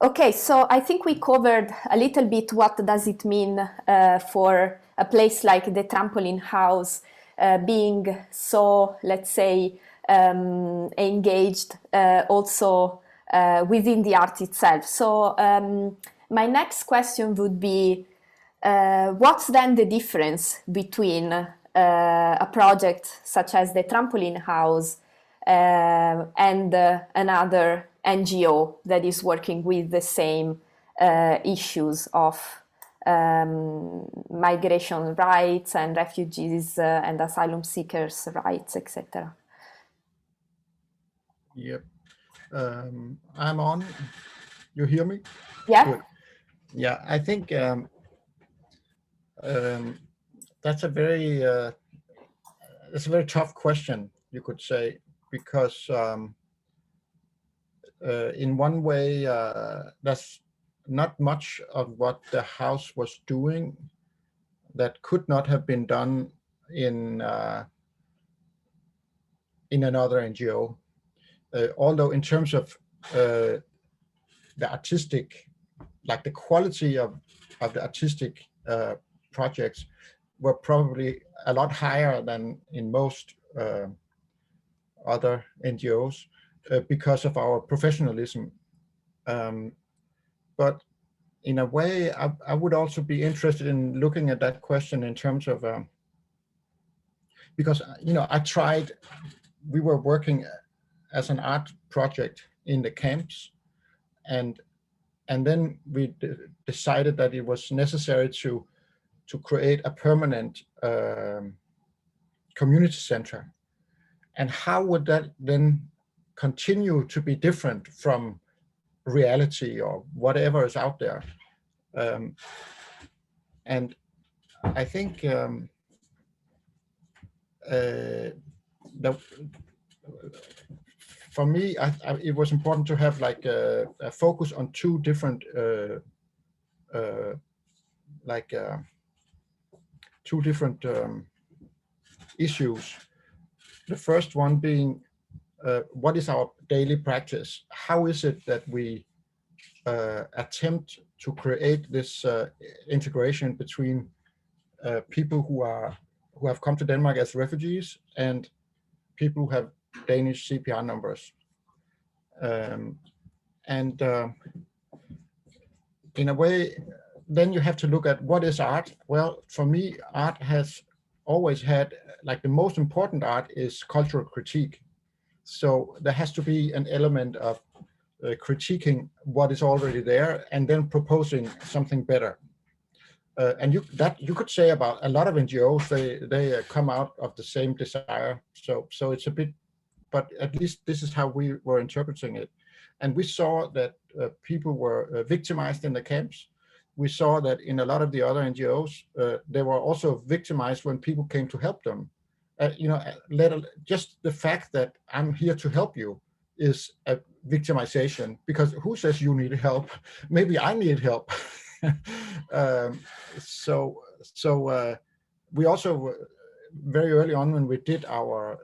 Okay, so I think we covered a little bit what does it mean for a place like the Trampoline House being so, let's say, engaged also within the art itself. So my next question would be, what's then the difference between a project such as the Trampoline House and another NGO that is working with the same issues of migration rights and refugees and asylum seekers' rights, etc.? Yep. I'm on. You hear me? Yeah. Good. Yeah, I think that's a very tough question, you could say, because in one way, there's not much of what the house was doing that could not have been done in another NGO. Although in terms of the artistic, like the quality of the artistic projects were probably a lot higher than in most other NGOs because of our professionalism. But in a way, I would also be interested in looking at that question in terms of, because, we were working as an art project in the camps, and then we decided that it was necessary to create a permanent community center. And how would that then continue to be different from reality or whatever is out there? And I think for me, it was important to have like a focus on two different issues. The first one being, what is our daily practice? How is it that we attempt to create this integration between people who have come to Denmark as refugees and people who have Danish CPR numbers? In a way, then you have to look at what is art. Well, for me, art has always had, like, the most important art is cultural critique. So there has to be an element of critiquing what is already there and then proposing something better. And you could say about a lot of NGOs, they come out of the same desire. So it's a bit, but at least this is how we were interpreting it. And we saw that people were victimized in the camps. We saw that in a lot of the other NGOs, they were also victimized when people came to help them. Just the fact that I'm here to help you is a victimization, because who says you need help? Maybe I need help. So we also, very early on when we did our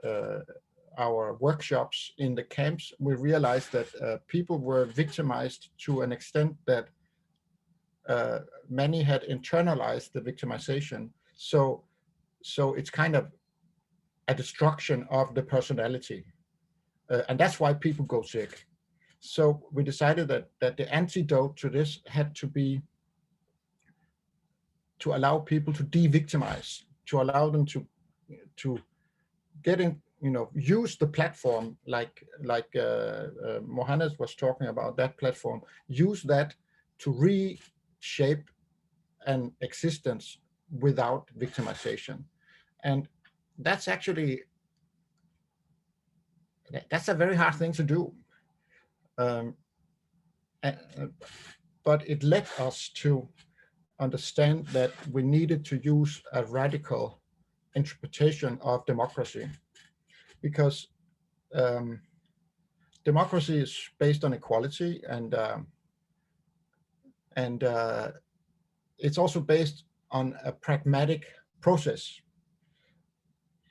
workshops in the camps, we realized that people were victimized to an extent that many had internalized the victimization. So it's kind of a destruction of the personality. And that's why people go sick. So we decided that the antidote to this had to be to allow people to de-victimize, to allow them to get in, use the platform like Muhannad was talking about, that platform, use that to reshape an existence without victimization. And that's actually, that's a very hard thing to do. But it led us to understand that we needed to use a radical interpretation of democracy, because democracy is based on equality, and it's also based on a pragmatic process.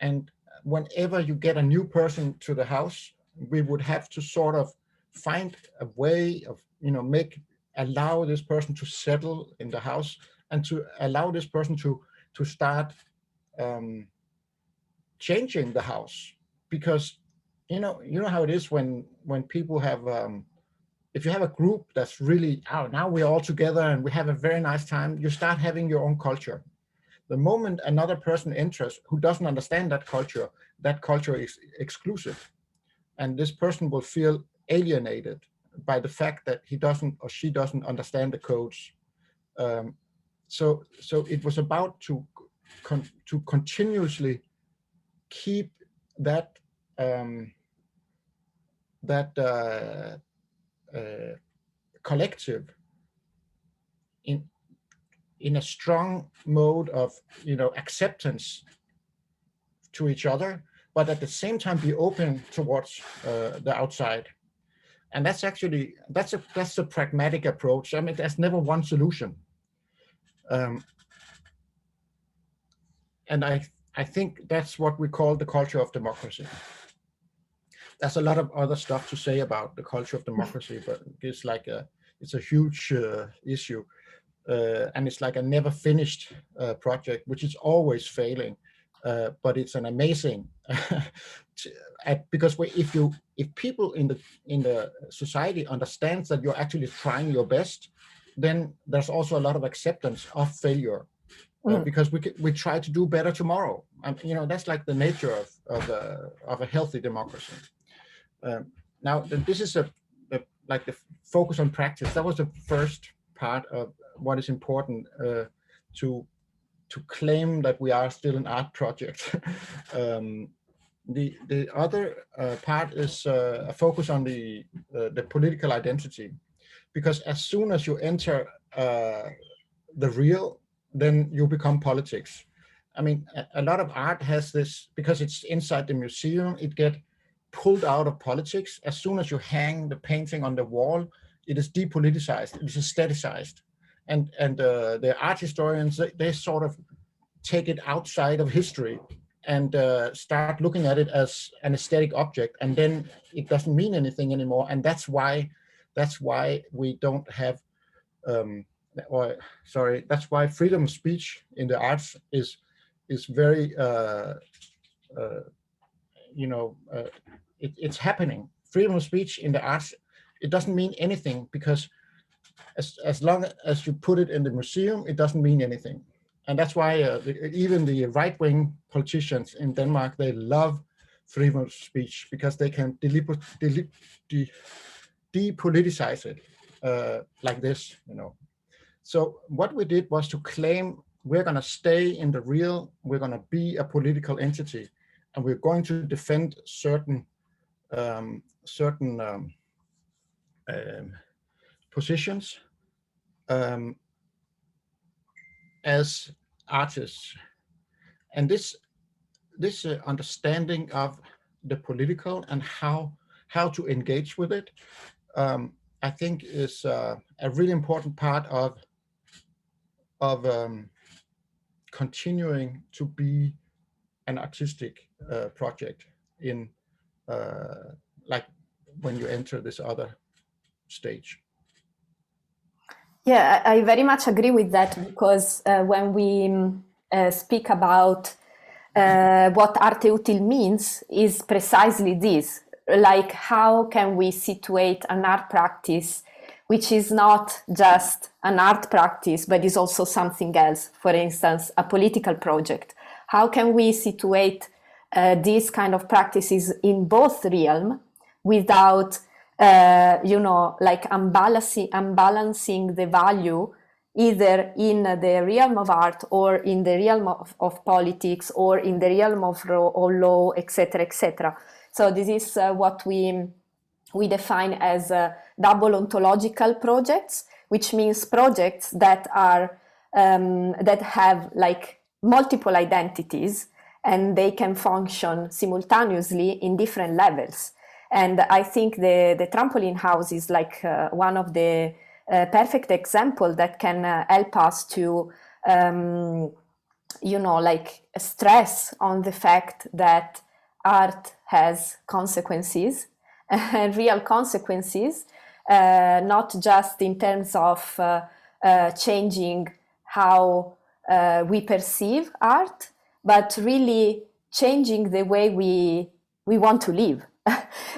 And whenever you get a new person to the house, we would have to sort of find a way of, make allow this person to settle in the house, and to allow this person to start changing the house. Because you know how it is when people have if you have a group that's really, oh, now we're all together and we have a very nice time, you start having your own culture. The moment another person enters who doesn't understand that culture is exclusive, and this person will feel alienated by the fact that he doesn't or she doesn't understand the codes. So it was about to continuously keep that collective in a strong mode of acceptance to each other, but at the same time be open towards the outside. And that's a pragmatic approach. I mean, there's never one solution. And I think that's what we call the culture of democracy. There's a lot of other stuff to say about the culture of democracy, but it's a huge issue. And it's like a never finished project, which is always failing. But it's an amazing, because if people in the society understands that you're actually trying your best, then there's also a lot of acceptance of failure, because we try to do better tomorrow. And that's like the nature of a healthy democracy. Now this is like the focus on practice. That was the first part of what is important to claim that we are still an art project. The other part is a focus on the political identity, because as soon as you enter the real, then you become politics. I mean, a lot of art has this, because it's inside the museum, it gets pulled out of politics. As soon as you hang the painting on the wall, it is depoliticized, it is aestheticized. And the art historians, they sort of take it outside of history and start looking at it as an aesthetic object, and then it doesn't mean anything anymore. And that's why we don't have, that's why freedom of speech in the arts is very, it's happening. Freedom of speech in the arts, it doesn't mean anything, because as long as you put it in the museum, it doesn't mean anything. And that's why even the right-wing politicians in Denmark, they love freedom of speech, because they can depoliticize it like this, So what we did was to claim we're going to stay in the real, we're going to be a political entity, and we're going to defend certain positions as artists. And this understanding of the political and how to engage with it, I think is a really important part of continuing to be an artistic project in like when you enter this other stage. Yeah, I very much agree with that, because when we speak about what Arte Útil means, is precisely this, like how can we situate an art practice which is not just an art practice, but is also something else, for instance, a political project. How can we situate these kind of practices in both realms without like unbalancing the value either in the realm of art or in the realm of politics or in the realm of law, etc., etc. So this is what we define as double ontological projects, which means projects that are that have like multiple identities, and they can function simultaneously in different levels. And I think the Trampoline House is like one of the perfect example that can help us to, like stress on the fact that art has consequences, real consequences, not just in terms of changing how we perceive art, but really changing the way we want to live.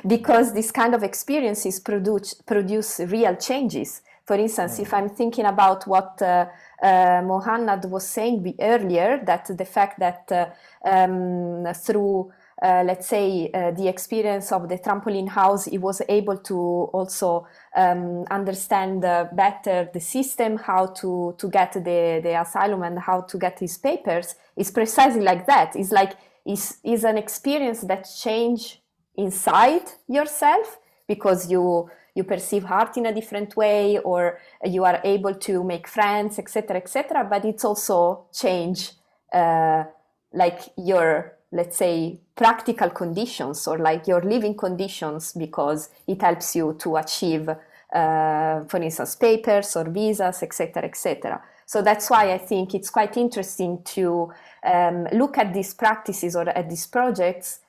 Because this kind of experiences produce real changes. For instance, if I'm thinking about what Muhannad was saying earlier, that the fact that through let's say the experience of the Trampoline House, he was able to also understand better the system, how to get the asylum and how to get his papers. Is precisely like that. It's like is an experience that change inside yourself, because you perceive art in a different way, or you are able to make friends, etc., etc. But it's also change like your, let's say, practical conditions, or like your living conditions, because it helps you to achieve, for instance, papers or visas, etc., etc. So that's why I think it's quite interesting to look at these practices or at these projects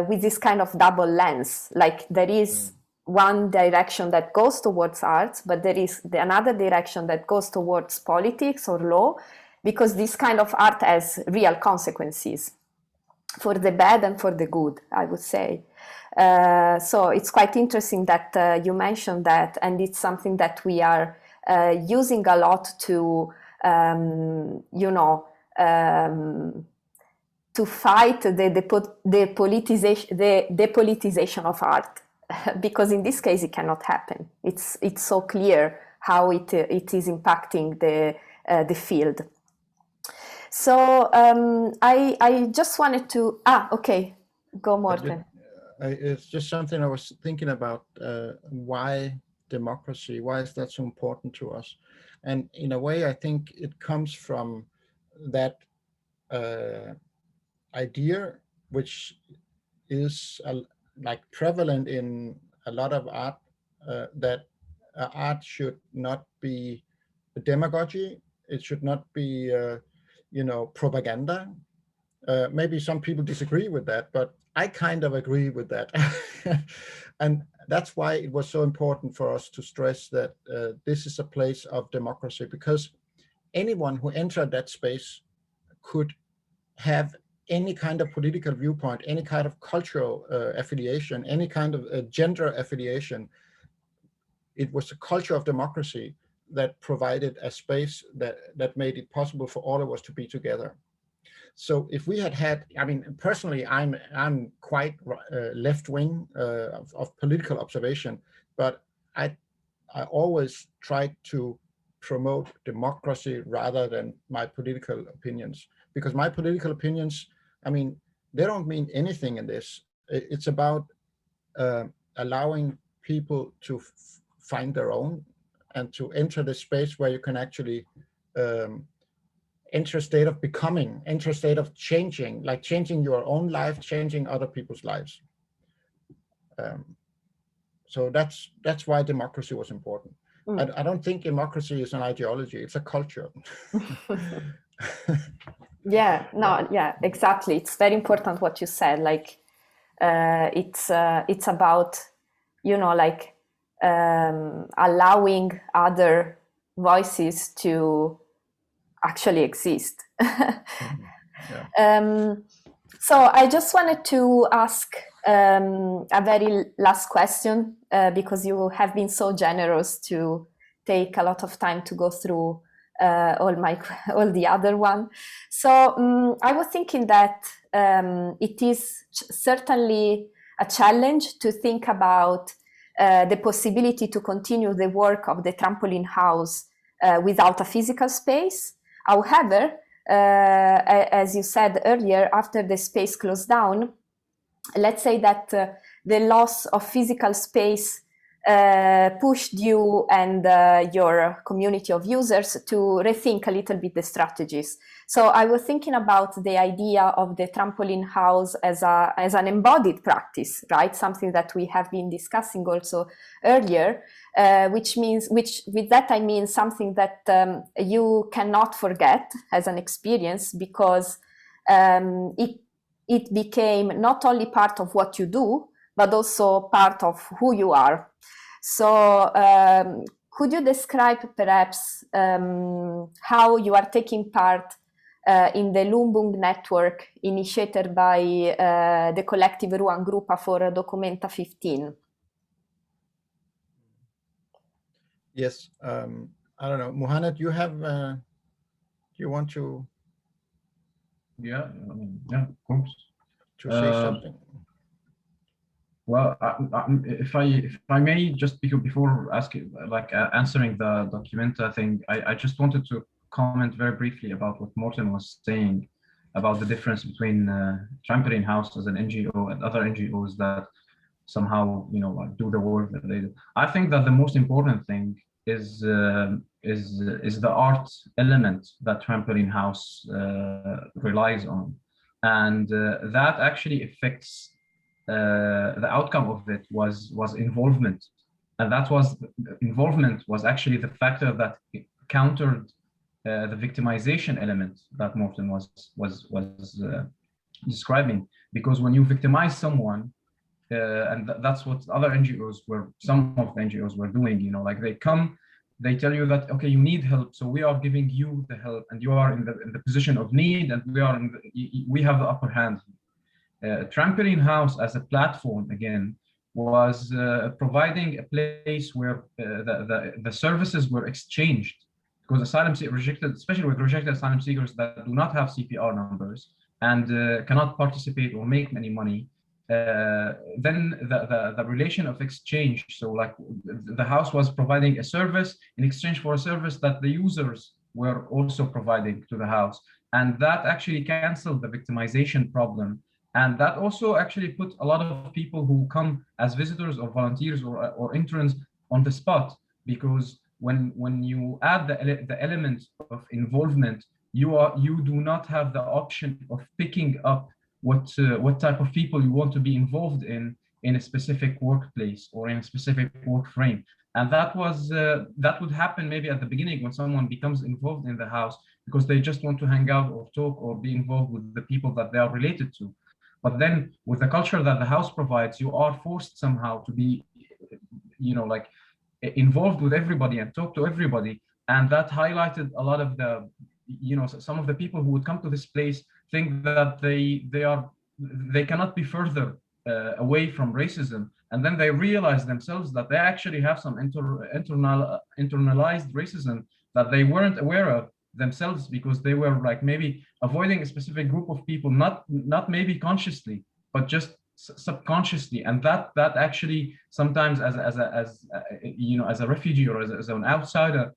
with this kind of double lens. Like there is one direction that goes towards art, but there is another direction that goes towards politics or law, because this kind of art has real consequences for the bad and for the good, I would say. So it's quite interesting that you mentioned that, and it's something that we are using a lot to, you know, to fight the depolitization of art, because in this case it cannot happen. It's so clear how it is impacting the field. So I just wanted to okay, go Morten. It's just something I was thinking about. Why democracy? Why is that so important to us? And in a way, I think it comes from that idea, which is like prevalent in a lot of art, that art should not be demagogy. It should not be, you know, propaganda. Maybe some people disagree with that, but I kind of agree with that. And that's why it was so important for us to stress that this is a place of democracy, because anyone who entered that space could have any kind of political viewpoint, any kind of cultural affiliation, any kind of gender affiliation. It was a culture of democracy that provided a space that made it possible for all of us to be together. So if we had, I mean, personally, I'm quite left-wing of political observation, but I always try to promote democracy rather than my political opinions, because my political opinions, I mean, they don't mean anything in this. It's about allowing people to find their own and to enter the space where you can actually enter a state of becoming, enter a state of changing, like changing your own life, changing other people's lives. So that's why democracy was important. I don't think democracy is an ideology, it's a culture. Yeah, no, yeah, exactly. It's very important what you said. Like, it's about, you know, like allowing other voices to actually exist. So I just wanted to ask a very last question, because you have been so generous to take a lot of time to go through all the other one. So I was thinking that it is certainly a challenge to think about the possibility to continue the work of the Trampoline House without a physical space. However, as you said earlier, after the space closed down, let's say that the loss of physical space pushed you and your community of users to rethink a little bit the strategies. So I was thinking about the idea of the Trampoline House as an embodied practice, right? Something that we have been discussing also earlier, which with that I mean something that you cannot forget as an experience, because it became not only part of what you do, but also part of who you are. So could you describe perhaps how you are taking part in the Lumbung network initiated by the collective Ruangrupa for Documenta 15? Yes, I don't know, Muhannad, you have, do you want to? Yeah, yeah, of course. To say something? Well, if I may, just before asking, answering the Documenta thing, I just wanted to comment very briefly about what Morten was saying about the difference between Trampoline House as an NGO and other NGOs that somehow, you know, like do the work that they do. I think that the most important thing is the art element that Trampoline House relies on, and that actually affects the outcome of it was involvement, and involvement was actually the factor that countered the victimization element that Morten was describing. Because when you victimize someone, and that's what other NGOs were, some of the NGOs were doing, you know, like they come, they tell you that, okay, you need help, so we are giving you the help, and you are in the position of need, and we have the upper hand. Trampoline House as a platform, again, was providing a place where the services were exchanged, because asylum seekers rejected, especially with rejected asylum seekers that do not have CPR numbers and cannot participate or make any money, then the relation of exchange. So like the house was providing a service in exchange for a service that the users were also providing to the house. And that actually canceled the victimization problem. And that also actually put a lot of people who come as visitors or volunteers or interns on the spot, because when you add the element of involvement, you do not have the option of picking up what type of people you want to be involved in a specific workplace or in a specific work frame. And that would happen maybe at the beginning when someone becomes involved in the house because they just want to hang out or talk or be involved with the people that they are related to. But then with the culture that the house provides, you are forced somehow to be, you know, like involved with everybody and talk to everybody. And that highlighted a lot of the, you know, some of the people who would come to this place think that they cannot be further away from racism. And then they realize themselves that they actually have some internalized racism that they weren't aware of themselves, because they were like maybe avoiding a specific group of people, not maybe consciously, but just subconsciously. And that actually sometimes as you know, as a refugee or as an outsider,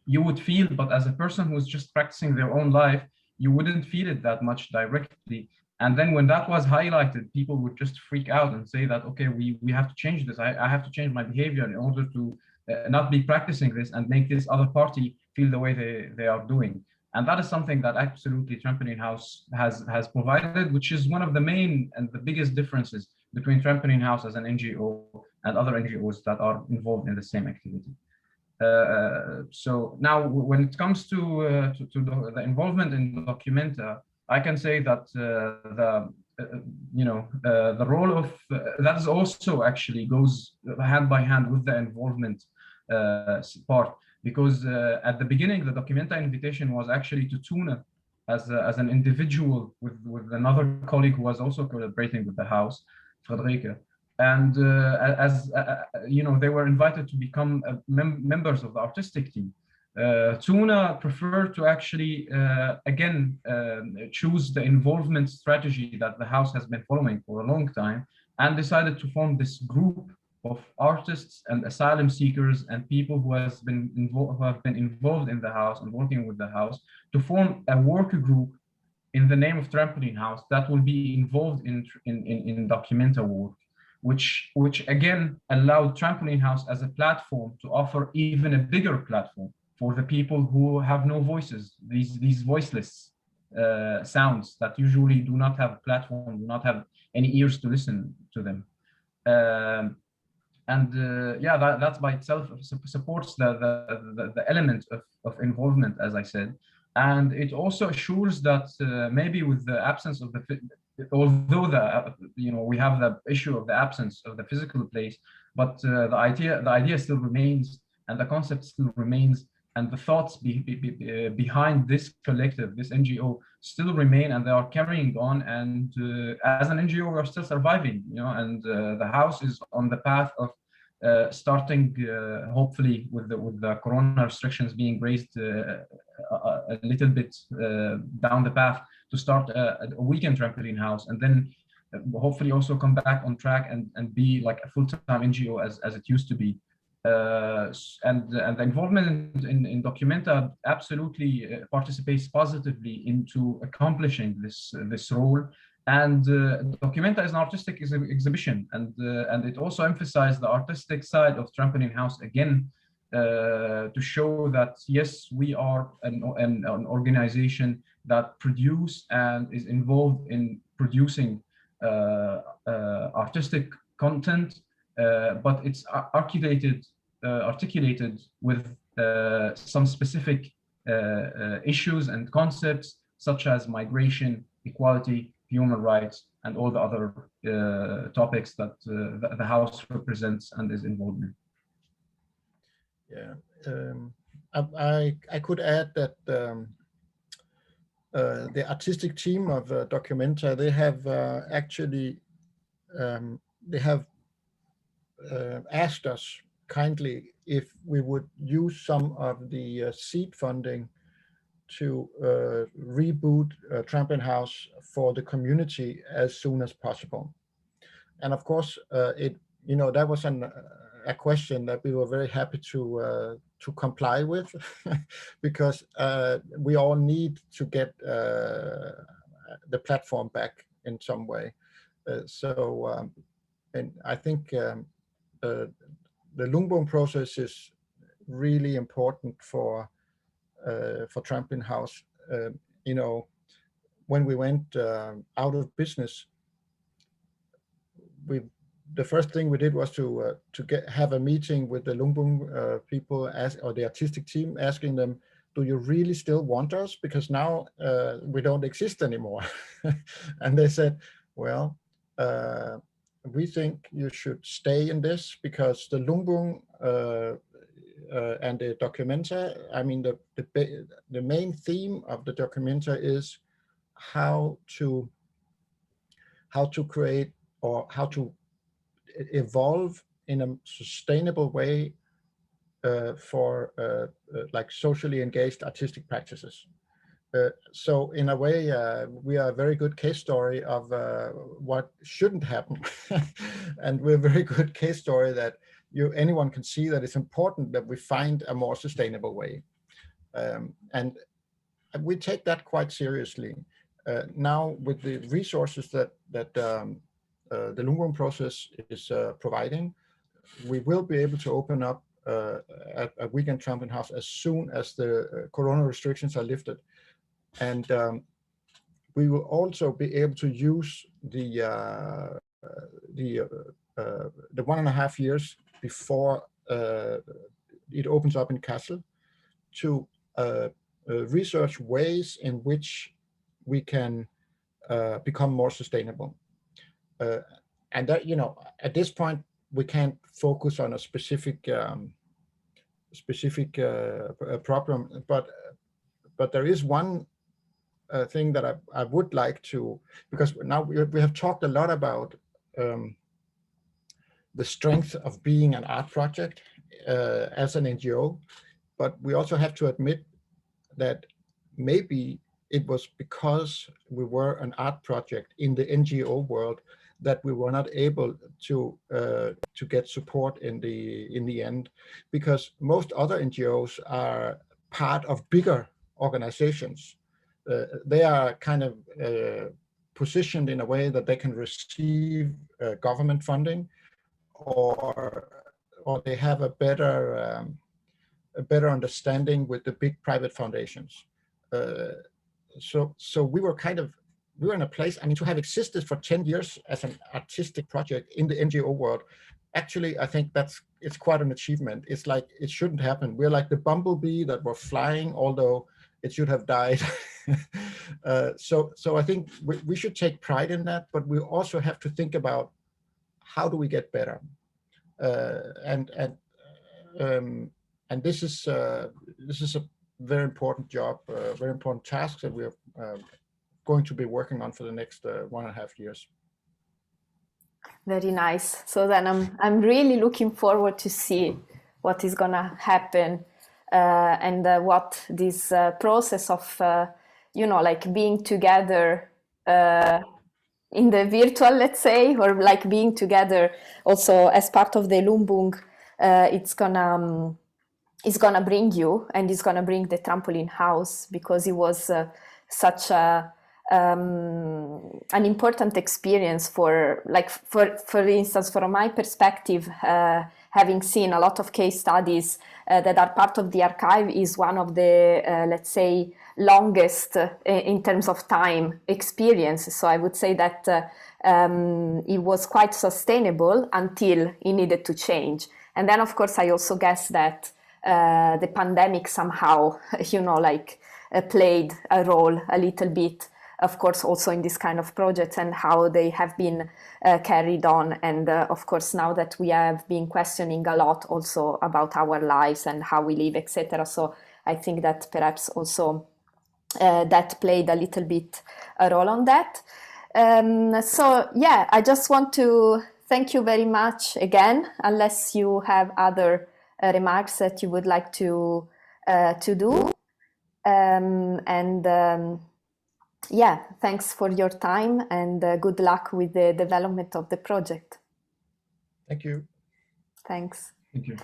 you would feel, but as a person who's just practicing their own life, you wouldn't feel it that much directly. And then when that was highlighted, people would just freak out and say that, okay, we have to change this. I have to change my behavior in order to not be practicing this and make this other party feel the way they are doing. And that is something that absolutely Trampoline House has provided, which is one of the main and the biggest differences between Trampoline House as an NGO and other NGOs that are involved in the same activity. So now when it comes to the involvement in Documenta, I can say that the role of that is also actually goes hand by hand with the involvement part, because at the beginning the Documenta invitation was actually to Tuna as an individual with another colleague who was also collaborating with the house, Friederike. And as you know, they were invited to become members of the artistic team. Tuna preferred to actually again choose the involvement strategy that the house has been following for a long time, and decided to form this group of artists and asylum seekers and people who have been involved in the house and working with the house, to form a work group in the name of Trampoline House that will be involved in Documenta work, which again allowed Trampoline House as a platform to offer even a bigger platform for the people who have no voices, these voiceless sounds that usually do not have a platform, do not have any ears to listen to them. Yeah, that by itself supports the element of involvement, as I said. And it also assures that maybe with the absence of although we have the issue of the absence of the physical place, but the idea still remains, and the concept still remains, and the thoughts behind this collective, this NGO, still remain, and they are carrying on. And as an NGO, we're still surviving, and the house is on the path of starting, hopefully, with the corona restrictions being raised a little bit down the path, to start a weekend trampoline house, and then hopefully also come back on track and be like a full-time NGO as it used to be. And the involvement in Documenta absolutely participates positively into accomplishing this role. And Documenta is an artistic exhibition, and it also emphasized the artistic side of Trampoline House again, to show that yes, we are an organization that produce and is involved in producing artistic content, but it's articulated with some specific issues and concepts such as migration, equality, human rights, and all the other topics that the house represents and is involved in. Yeah, I could add that the artistic team of Documenta, they have actually asked us kindly if we would use some of the seed funding to reboot Trampoline House for the community as soon as possible. And of course, that was a question that we were very happy to comply with, because we all need to get the platform back in some way. And I think the Lungbong process is really important for Trampoline House. When we went out of business, the first thing we did was to have a meeting with the Lungbong people, or the artistic team, asking them, do you really still want us? Because now we don't exist anymore. And they said, well, we think you should stay in this, because the Lungbong and the Documenta, I mean, the main theme of the Documenta is how to create, or how to evolve in a sustainable way for like socially engaged artistic practices. So in a way, we are a very good case story of what shouldn't happen. And we're a very good case story that anyone can see that it's important that we find a more sustainable way. And we take that quite seriously. Now with the resources that the Lungbong process is providing, we will be able to open up a weekend Trampoline House as soon as the corona restrictions are lifted. And we will also be able to use the 1.5 years before it opens up in Kassel to research ways in which we can become more sustainable. And that, at this point, we can't focus on a specific problem, but there is one thing that I would like to, because now we have talked a lot about the strength of being an art project as an NGO, but we also have to admit that maybe it was because we were an art project in the NGO world that we were not able to get support in the end, because most other NGOs are part of bigger organizations. They are kind of positioned in a way that they can receive government funding, or they have a better understanding with the big private foundations. So we were in a place, I mean, to have existed for 10 years as an artistic project in the NGO world, actually, I think it's quite an achievement. It's like, it shouldn't happen. We're like the bumblebee that were flying, although it should have died. So I think we should take pride in that, but we also have to think about how do we get better, and this is a very important job, very important task that we're going to be working on for the next 1.5 years. Very nice. So then I'm really looking forward to see what is gonna happen, and what this process of like being together in the virtual, let's say, or like being together also as part of the Lumbung, it's gonna bring you, and it's gonna bring the Trampoline House, because it was such an important experience for instance, from my perspective, having seen a lot of case studies that are part of the archive, is one of the let's say longest in terms of time experience. So I would say that it was quite sustainable until it needed to change. And then of course I also guess that the pandemic somehow played a role a little bit, of course, also in this kind of projects and how they have been carried on. And of course, now that we have been questioning a lot also about our lives and how we live, etc. So I think that perhaps also that played a little bit a role on that. So yeah, I just want to thank you very much again, unless you have other remarks that you would like to do. Yeah, thanks for your time, and good luck with the development of the project. Thank you. Thanks. Thank you.